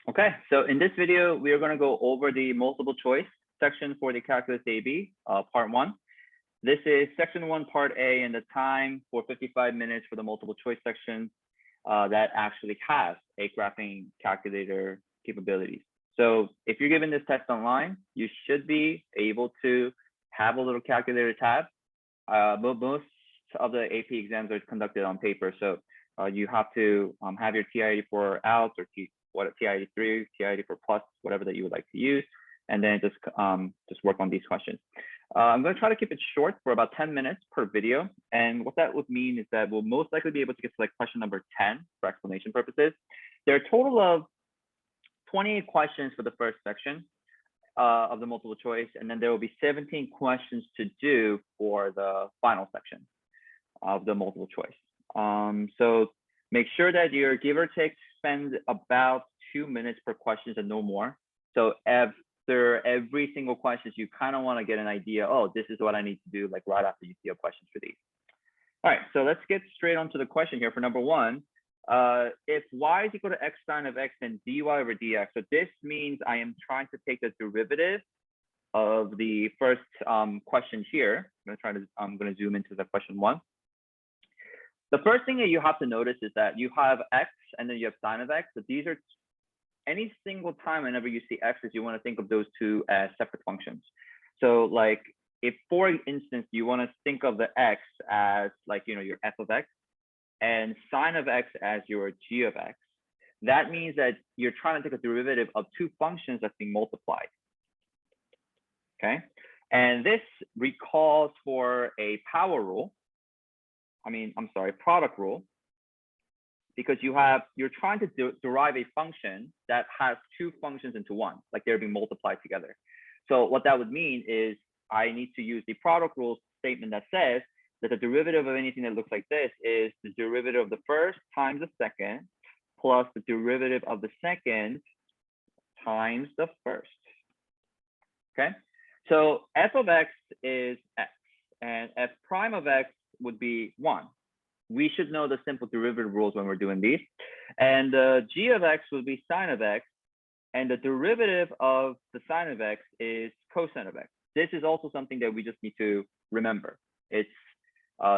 Okay, so in this video, we are going to go over the multiple choice section for the calculus AB, part 1. This is section 1, part A, and the time for 55 minutes for the multiple choice section that actually has a graphing calculator capabilities. So if you're given this test online, you should be able to have a little calculator tab. But most of the AP exams are conducted on paper, so you have to have your TI-84 out or TI-83, TI-84 plus, whatever that you would like to use, and then just work on these questions. I'm going to try to keep it short for about 10 minutes per video. And what that would mean is that we'll most likely be able to get to like question number 10 for explanation purposes. There are a total of 28 questions for the first section of the multiple choice, and then there will be 17 questions to do for the final section of the multiple choice. So make sure that your give or take spend about 2 minutes per question and no more. So after every single question, you kind of want to get an idea, oh, this is what I need to do, like right after you see a question for these. All right, so let's get straight onto the question here for number 1. If y is equal to x sine of x, then dy over dx. So this means I am trying to take the derivative of the first question here. I'm going to zoom into the question 1. The first thing that you have to notice is that you have x and then you have sine of x. So these are any single time whenever you see x's, you want to think of those two as separate functions. So like if, for instance, you want to think of the x as like, your f of x and sine of x as your g of x, that means that you're trying to take a derivative of two functions that's being multiplied. Okay, and this recalls for a power rule. Product rule, because you're trying to derive a function that has two functions into one, like they're being multiplied together. So what that would mean is I need to use the product rule statement that says that the derivative of anything that looks like this is the derivative of the first times the second plus the derivative of the second times the first. Okay, so f of x is x and f prime of x would be 1. We should know the simple derivative rules when we're doing these. And g of x would be sine of x, and the derivative of the sine of x is cosine of x. This is also something that we just need to remember. It's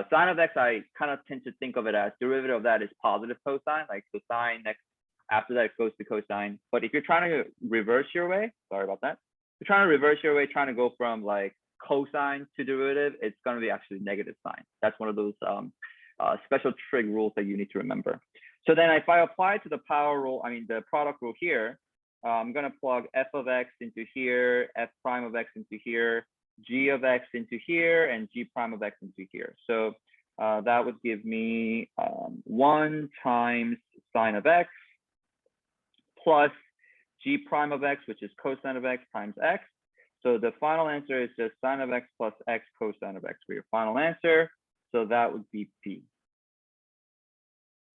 sine of x, I kind of tend to think of it as derivative of that is positive cosine, like the sine next, after that it goes to cosine. But if you're trying to reverse your way, sorry about that. If you're trying to reverse your way, trying to go from like cosine to derivative, it's going to be actually negative sign. That's one of those special trig rules that you need to remember. So then if I apply to the power rule, the product rule here, I'm going to plug f of x into here, f prime of x into here, g of x into here, and g prime of x into here. So that would give me 1 times sine of x plus g prime of x, which is cosine of x times x. So the final answer is just sine of x plus x cosine of x for your final answer. So that would be P.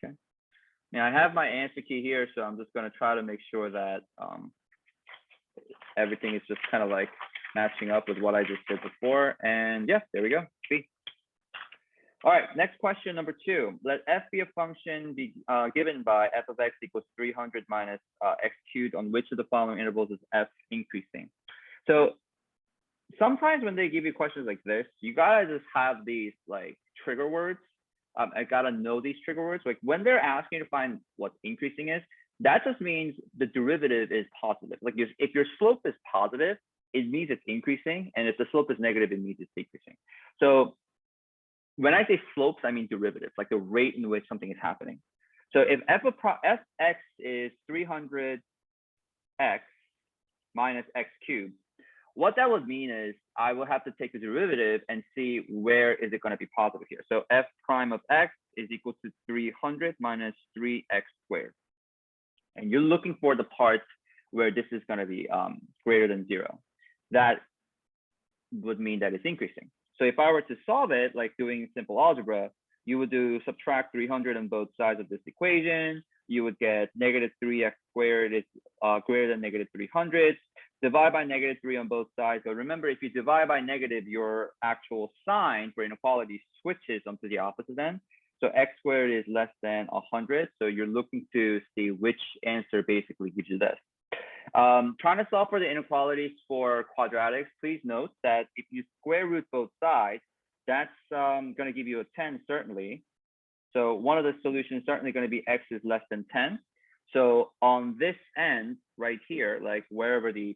Okay. Now I have my answer key here, so I'm just going to try to make sure that everything is just kind of like matching up with what I just did before. And yeah, there we go, P. All right, next question, number 2. Let f be a function be given by f of x equals 300 minus x cubed on which of the following intervals is f increasing? So sometimes when they give you questions like this, you gotta just have these like trigger words. I gotta know these trigger words. Like when they're asking you to find what increasing is, that just means the derivative is positive. Like if your slope is positive, it means it's increasing. And if the slope is negative, it means it's decreasing. So when I say slopes, I mean derivatives, like the rate in which something is happening. So if fx is 300x minus x cubed, what that would mean is I will have to take the derivative and see where is it going to be positive here. So f prime of x is equal to 300 minus 3x squared. And you're looking for the part where this is going to be greater than 0. That would mean that it's increasing. So if I were to solve it, like doing simple algebra, you would do subtract 300 on both sides of this equation. You would get negative 3x squared is greater than negative 300. Divide by negative 3 on both sides. So remember, if you divide by negative, your actual sign for inequality switches onto the opposite end. So x squared is less than 100. So you're looking to see which answer basically gives you this. Trying to solve for the inequalities for quadratics, please note that if you square root both sides, that's going to give you a 10 certainly. So one of the solutions is certainly going to be x is less than 10. So on this end right here, like wherever the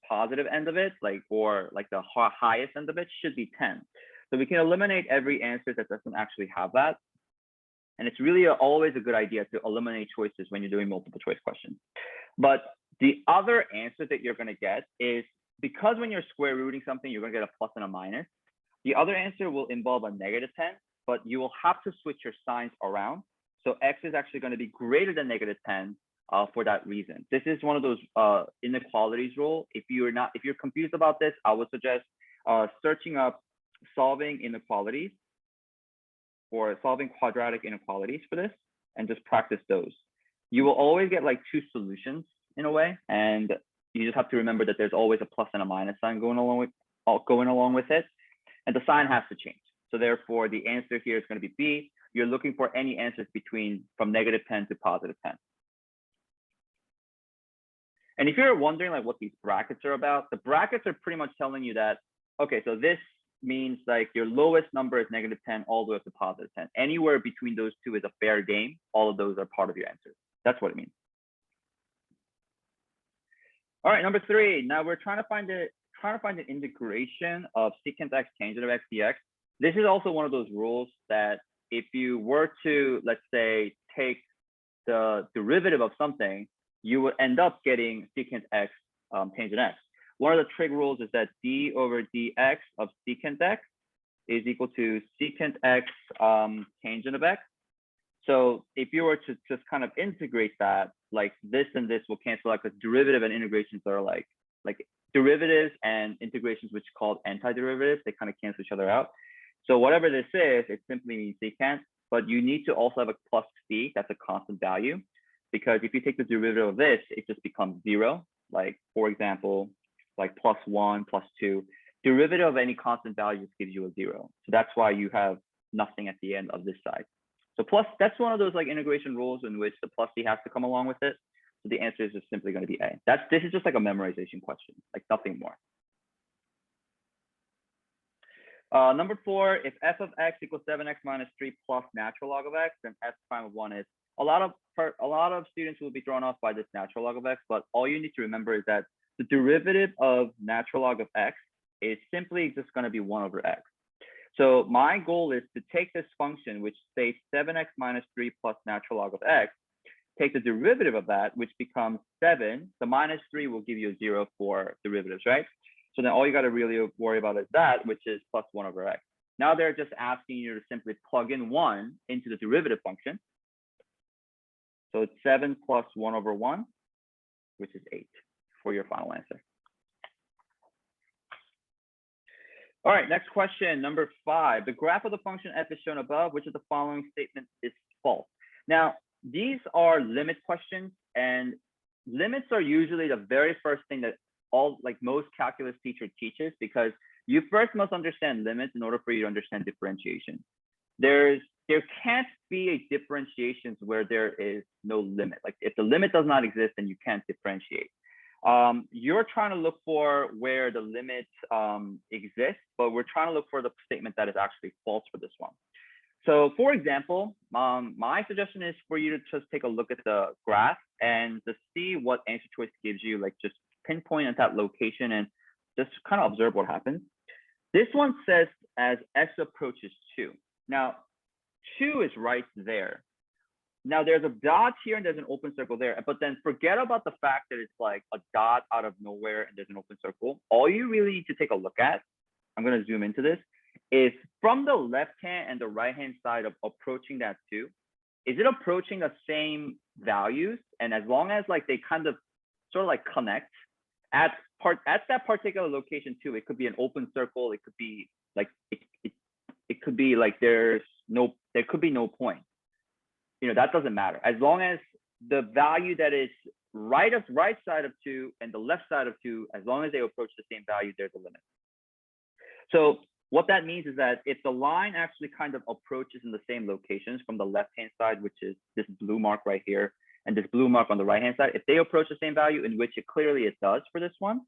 positive end of it, or the highest end of it should be 10. So we can eliminate every answer that doesn't actually have that. And it's really always a good idea to eliminate choices when you're doing multiple choice questions. But the other answer that you're going to get is, because when you're square rooting something, you're going to get a plus and a minus. The other answer will involve a negative 10, but you will have to switch your signs around. So x is actually going to be greater than negative 10 for that reason. This is one of those inequalities rule. If you're confused about this, I would suggest searching up solving inequalities or solving quadratic inequalities for this and just practice those. You will always get like two solutions in a way, and you just have to remember that there's always a plus and a minus sign going along with it, and the sign has to change. So therefore, the answer here is going to be B. You're looking for any answers from negative 10 to positive 10. And if you're wondering like what these brackets are about, the brackets are pretty much telling you that, okay, so this means like your lowest number is negative 10 all the way up to positive 10. Anywhere between those two is a fair game. All of those are part of your answer. That's what it means. All right, number 3. Now we're trying to find the integration of secant x tangent of x dx. This is also one of those rules that if you were to, let's say, take the derivative of something, you would end up getting secant x tangent x. One of the trig rules is that d over dx of secant x is equal to secant x tangent of x. So if you were to just kind of integrate that, like this and this will cancel out, because derivative and integrations are like derivatives and integrations, which are called antiderivatives, they kind of cancel each other out. So whatever this is, it simply means secant, but you need to also have a plus c, that's a constant value, because if you take the derivative of this, it just becomes 0. Like, for example, like +1, +2, derivative of any constant value just gives you a 0. So that's why you have nothing at the end of this side. So that's one of those like integration rules in which the plus c has to come along with it. So the answer is just simply going to be A. This is just like a memorization question, like nothing more. Number 4, if f of x equals 7x minus 3 plus natural log of x, then f prime of 1 is, a lot of students will be thrown off by this natural log of x, but all you need to remember is that the derivative of natural log of x is simply just going to be 1 over x. So my goal is to take this function, which states 7x minus 3 plus natural log of x, take the derivative of that, which becomes 7. The minus 3 will give you a 0 for derivatives, right? So then all you got to really worry about is that, which is plus 1 over x. Now they're just asking you to simply plug in 1 into the derivative function. So it's 7 plus 1 over 1, which is 8 for your final answer. All right, next question, number 5. The graph of the function f is shown above. Which of the following statements is false? Now, these are limit questions, and limits are usually the very first thing that most calculus teacher teaches, because you first must understand limits in order for you to understand differentiation. There can't be a differentiation where there is no limit. Like if the limit does not exist, then you can't differentiate. You're trying to look for where the limit exists, but we're trying to look for the statement that is actually false for this one. So for example, my suggestion is for you to just take a look at the graph and to see what answer choice gives you, like just pinpoint at that location and just kind of observe what happens. This one says as x approaches 2. Now, 2 is right there. Now there's a dot here and there's an open circle there, but then forget about the fact that it's like a dot out of nowhere and there's an open circle. All you really need to take a look at, I'm going to zoom into this, is from the left hand and the right hand side of approaching that 2, is it approaching the same values? And as long as like they kind of sort of like connect at that particular location too, it could be an open circle, it could be like it could be like there could be no point. You know, that doesn't matter. As long as the value that is right side of 2 and the left side of 2, as long as they approach the same value, there's a limit. So What that means is that if the line actually kind of approaches in the same locations from the left-hand side, which is this blue mark right here, and this blue mark on the right-hand side, if they approach the same value, in which it clearly it does for this one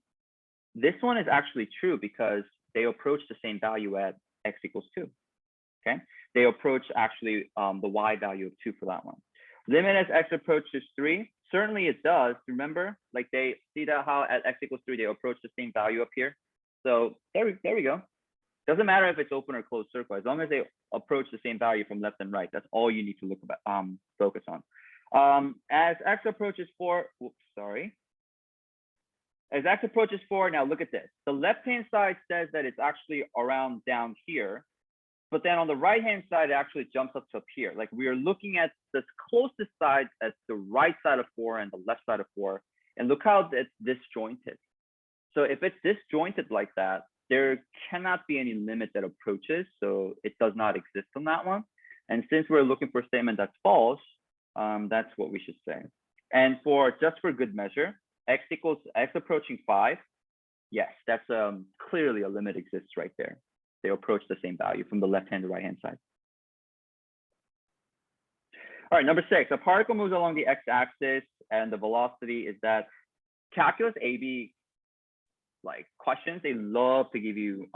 is actually true because they approach the same value at x equals 2. Okay, they approach actually the y value of 2 for that one. Limit as x approaches 3. Certainly it does. Remember, like they see that how at x equals 3 they approach the same value up here. So there we go. Doesn't matter if it's open or closed circle, as long as they approach the same value from left and right. That's all you need to look about, focus on. As x approaches 4, oops, sorry. As x approaches 4, now look at this. The left-hand side says that it's actually around down here, but then on the right-hand side, it actually jumps up to up here. Like we are looking at the closest side as the right side of 4 and the left side of 4, and look how it's disjointed. So if it's disjointed like that, there cannot be any limit that approaches, so it does not exist on that one. And since we're looking for a statement that's false, that's what we should say. And for just for good measure, x approaching 5, yes, that's clearly a limit exists right there. They approach the same value from the left-hand to right-hand side. All right, number 6, a particle moves along the x-axis and the velocity is that calculus AB like questions, they love to give you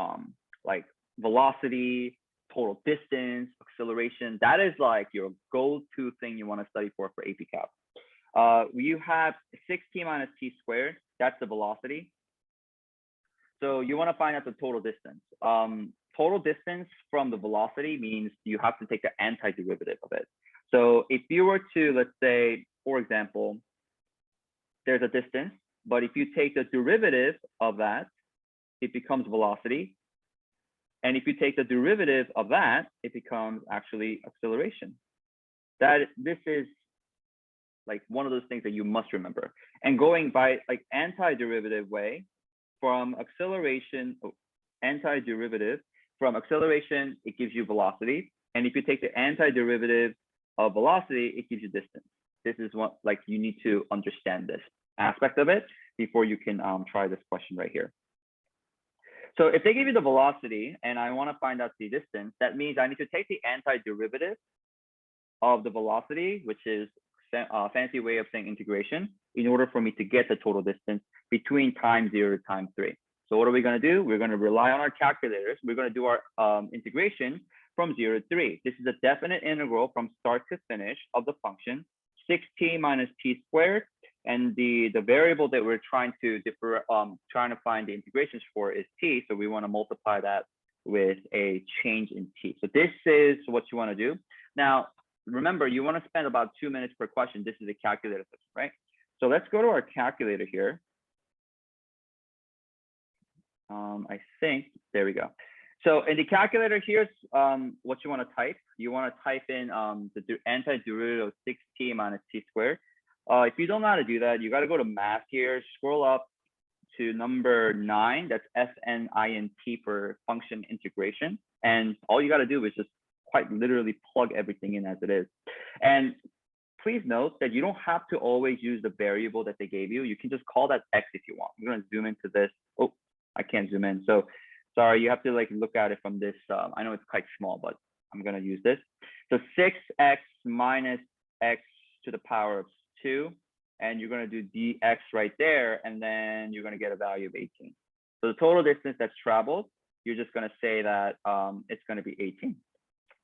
like velocity, total distance, acceleration. That is like your go-to thing you want to study for AP Calc. You have 6t minus t squared. That's the velocity. So you want to find out the total distance. Total distance from the velocity means you have to take the antiderivative of it. So if you were to, let's say, for example, there's a distance, but if you take the derivative of that, it becomes velocity. And if you take the derivative of that, it becomes actually acceleration. This is like one of those things that you must remember. And going by like antiderivative way from acceleration, antiderivative from acceleration, it gives you velocity. And if you take the antiderivative of velocity, it gives you distance. This is what like you need to understand this aspect of it before you can try this question right here. So if they give you the velocity and I want to find out the distance, that means I need to take the antiderivative of the velocity, which is a fancy way of saying integration, in order for me to get the total distance between time 0 to time 3. So what are we going to do? We're going to rely on our calculators. We're going to do our integration from 0 to 3. This is a definite integral from start to finish of the function 6t minus t squared. And the variable that we're trying to find the integrations for is t. So we want to multiply that with a change in t. So this is what you want to do. Now, remember, you want to spend about 2 minutes per question. This is a calculator system, right? So let's go to our calculator here. I think, there we go. So in the calculator, here's what you want to type. You want to type in the antiderivative of 6t minus t squared. If you don't know how to do that, you got to go to math here, scroll up to number 9, that's FNINT for function integration. And all you got to do is just quite literally plug everything in as it is. And please note that you don't have to always use the variable that they gave you. You can just call that x if you want. I'm going to zoom into this. Oh, I can't zoom in. So sorry, you have to like look at it from this. I know it's quite small, but I'm going to use this. So 6x minus x to the power of 2, and you're going to do dx right there, and then you're going to get a value of 18. So the total distance that's traveled, you're just going to say that it's going to be 18.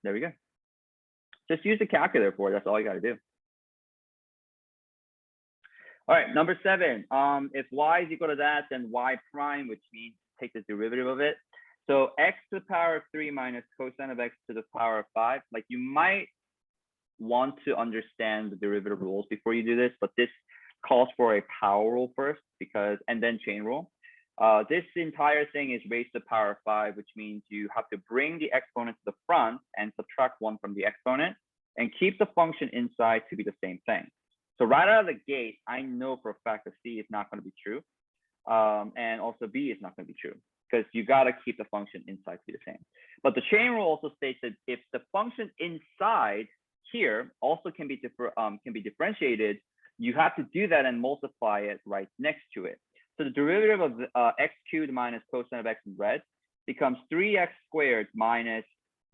There we go. Just use the calculator for it. That's all you got to do. All right, number 7. If y is equal to that, then y prime, which means take the derivative of it. So x to the power of 3 minus cosine of x to the power of 5. Like you might want to understand the derivative rules before you do this, but this calls for a power rule first, and then chain rule. This entire thing is raised to the power of 5, which means you have to bring the exponent to the front and subtract 1 from the exponent and keep the function inside to be the same thing. So right out of the gate, I know for a fact that C is not going to be true. And also B is not going to be true, because you got to keep the function inside to be the same. But the chain rule also states that if the function inside here also can be differentiated, you have to do that and multiply it right next to it. So the derivative of x cubed minus cosine of x in red, becomes 3x squared minus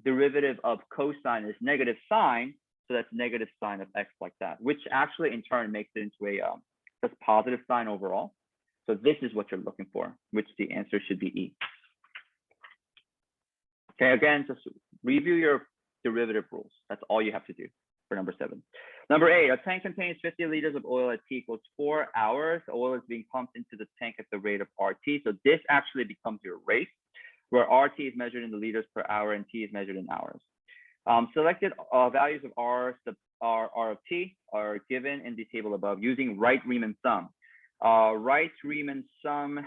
derivative of cosine is negative sine. So that's negative sine of x like that, which actually in turn makes it into a just positive sign overall. So this is what you're looking for, which the answer should be E. Okay, again, just review your derivative rules. That's all you have to do for number 7. Number 8, a tank contains 50 liters of oil at T equals 4 hours. Oil is being pumped into the tank at the rate of RT. So this actually becomes your rate, where RT is measured in the liters per hour and T is measured in hours. Selected values of R of T are given in the table above using right Riemann sum. Right Riemann sum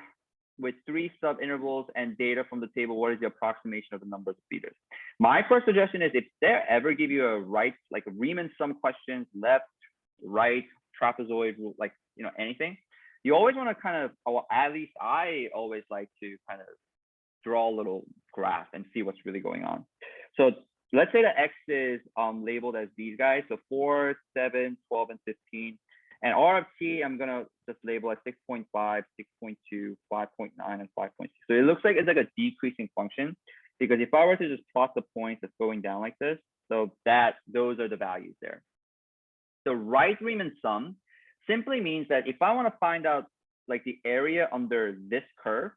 with 3 subintervals and data from the table. What is the approximation of the numbers of liters? My first suggestion is if they ever give you a right, like a Riemann sum questions, left, right, trapezoid, like, you know, anything, you always want to kind of, well, at least I always like to kind of draw a little graph and see what's really going on. So let's say the X is labeled as these guys. So 4, 7, 12, and 15. And R of T, I'm going to just label as 6.5, 6.2, 5.9, and 5.6. So it looks like it's like a decreasing function, because if I were to just plot the points that's going down like this, so those are the values there. The right Riemann sum simply means that if I want to find out like the area under this curve,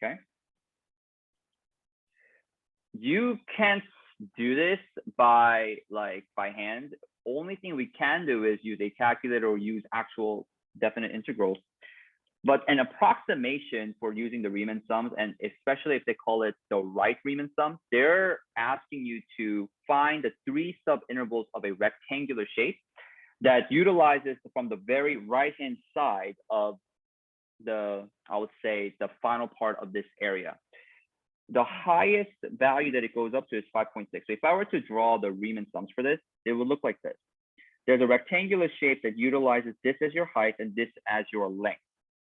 okay, you can't do this by hand. Only thing we can do is use a calculator or use actual definite integrals. But an approximation for using the Riemann sums, and especially if they call it the right Riemann sum, they're asking you to find the 3 subintervals of a rectangular shape that utilizes from the very right-hand side of the, I would say, the final part of this area. The highest value that it goes up to is 5.6. So if I were to draw the Riemann sums for this, it would look like this. There's a rectangular shape that utilizes this as your height and this as your length.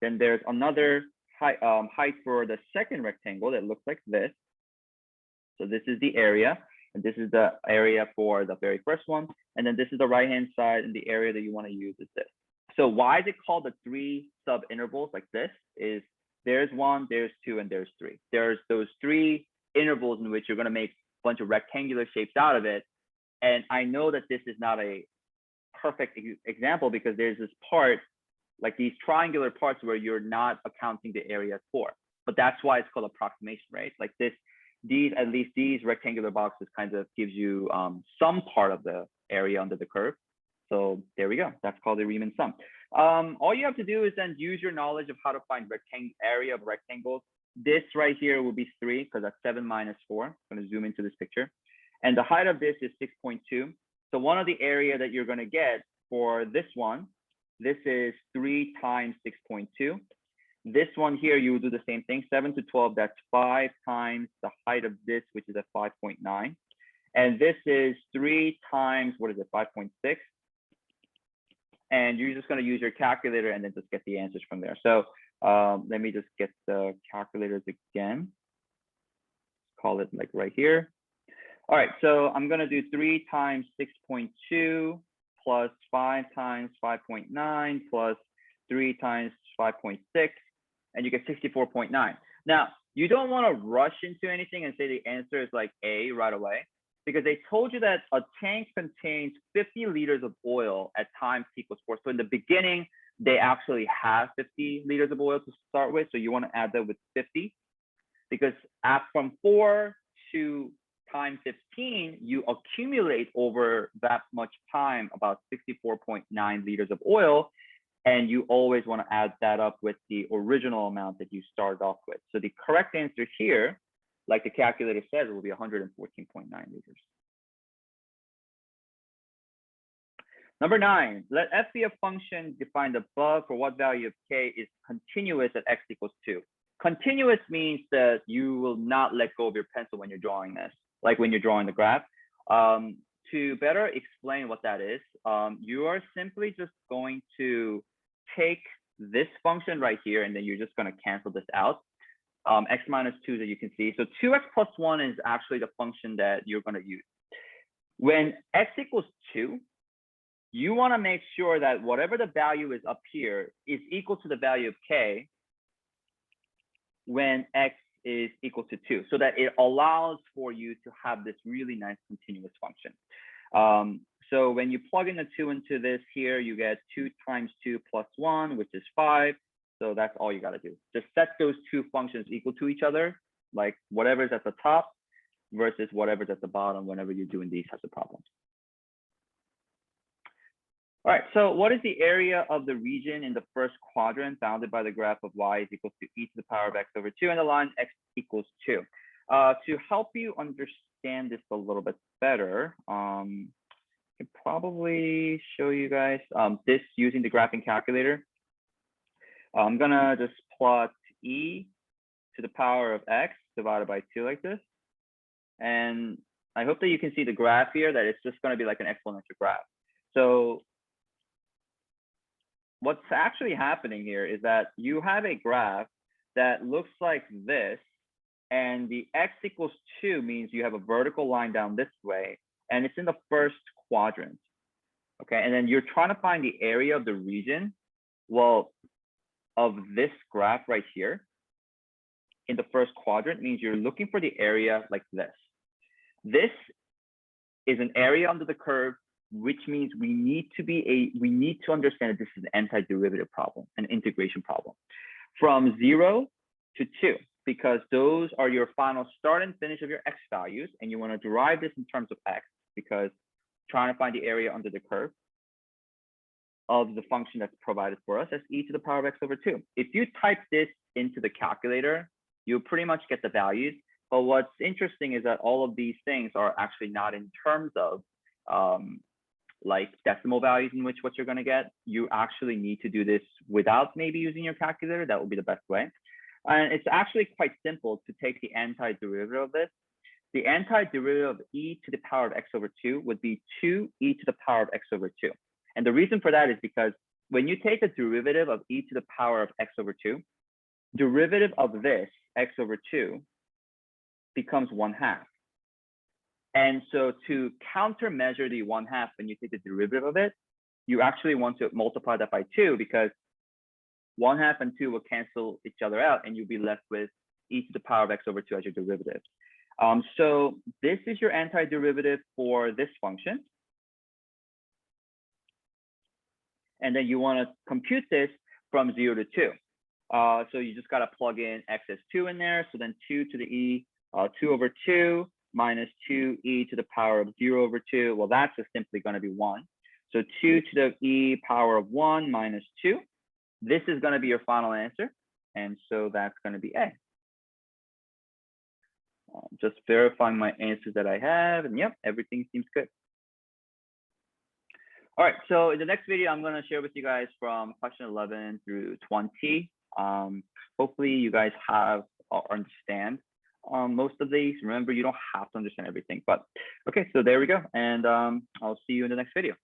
Then there's another height for the second rectangle that looks like this. So this is the area, and this is the area for the very first one. And then this is the right-hand side, and the area that you want to use is this. So why is it called the 3 subintervals like this is there's 1, there's 2, and there's 3. There's those 3 intervals in which you're going to make a bunch of rectangular shapes out of it. And I know that this is not a perfect example because there's this part, like these triangular parts where you're not accounting the area for. But that's why it's called approximation, right? Like this, at least these rectangular boxes kind of gives you some part of the area under the curve. So there we go. That's called the Riemann sum. All you have to do is then use your knowledge of how to find area of rectangles. This right here will be 3 because that's 7 minus 4. I'm going to zoom into this picture. And the height of this is 6.2. So one of the area that you're going to get for this one, this is 3 times 6.2. This one here, you will do the same thing. 7 to 12, that's 5 times the height of this, which is at 5.9. And this is 3 times, what is it, 5.6. And you're just going to use your calculator and then just get the answers from there. So let me just get the calculators again. Call it like right here. All right, so I'm going to do 3 times 6.2 plus 5 times 5.9 plus 3 times 5.6, and you get 64.9. Now, you don't want to rush into anything and say the answer is like A right away, because they told you that a tank contains 50 liters of oil at time t equals 4. So in the beginning, they actually have 50 liters of oil to start with. So you want to add that with 50, because from 4 to time 15, you accumulate over that much time about 64.9 liters of oil. And you always want to add that up with the original amount that you started off with. So the correct answer here, like the calculator says, will be 114.9 liters. Number 9, let f be a function defined above for what value of k is continuous at x equals 2. Continuous means that you will not let go of your pencil when you're drawing this, like when you're drawing the graph. To better explain what that is, you are simply just going to take this function right here, and then you're just going to cancel this out. X minus 2 that you can see. So 2x plus 1 is actually the function that you're going to use. When x equals 2, you want to make sure that whatever the value is up here is equal to the value of k when x is equal to 2, so that it allows for you to have this really nice continuous function. So when you plug in the 2 into this here, you get 2 times 2 plus 1, which is 5. So that's all you got to do. Just set those two functions equal to each other, like whatever's at the top versus whatever's at the bottom whenever you're doing these types of problems. All right, so what is the area of the region in the first quadrant bounded by the graph of y is equal to e to the power of x over 2 and the line x equals 2? To help you understand this a little bit better, I can probably show you guys this using the graphing calculator. I'm gonna just plot e to the power of x divided by 2 like this. And I hope that you can see the graph here, that it's just gonna be like an exponential graph. So what's actually happening here is that you have a graph that looks like this, and the x equals 2 means you have a vertical line down this way, and it's in the first quadrant. Okay, and then you're trying to find the area of the region, well, of this graph right here in the first quadrant means you're looking for the area like this. This is an area under the curve, which means we need to understand that this is an antiderivative problem, an integration problem, from 0 to 2, because those are your final start and finish of your x values, and you want to derive this in terms of x, because trying to find the area under the curve of the function that's provided for us as e to the power of x over 2. If you type this into the calculator, you'll pretty much get the values. But what's interesting is that all of these things are actually not in terms of like decimal values in which what you're going to get. You actually need to do this without maybe using your calculator. That would be the best way. And it's actually quite simple to take the antiderivative of this. The antiderivative of e to the power of x over 2 would be 2e to the power of x over 2. And the reason for that is because when you take the derivative of e to the power of x over 2, derivative of this x over 2 becomes 1/2. And so to countermeasure the 1/2 when you take the derivative of it, you actually want to multiply that by 2, because 1/2 and 2 will cancel each other out, and you'll be left with e to the power of x over 2 as your derivative. So this is your antiderivative for this function. And then you want to compute this from 0 to 2. So you just got to plug in x as 2 in there. So then 2 to the e, 2 over 2 minus 2e to the power of 0 over 2. Well, that's just simply going to be 1. So 2 to the e power of 1 minus 2. This is going to be your final answer. And so that's going to be A. Just verifying my answers that I have. And yep, everything seems good. All right, so in the next video, I'm going to share with you guys from question 11 through 20. Hopefully you guys have or understand most of these. Remember, you don't have to understand everything, but okay, so there we go. And I'll see you in the next video.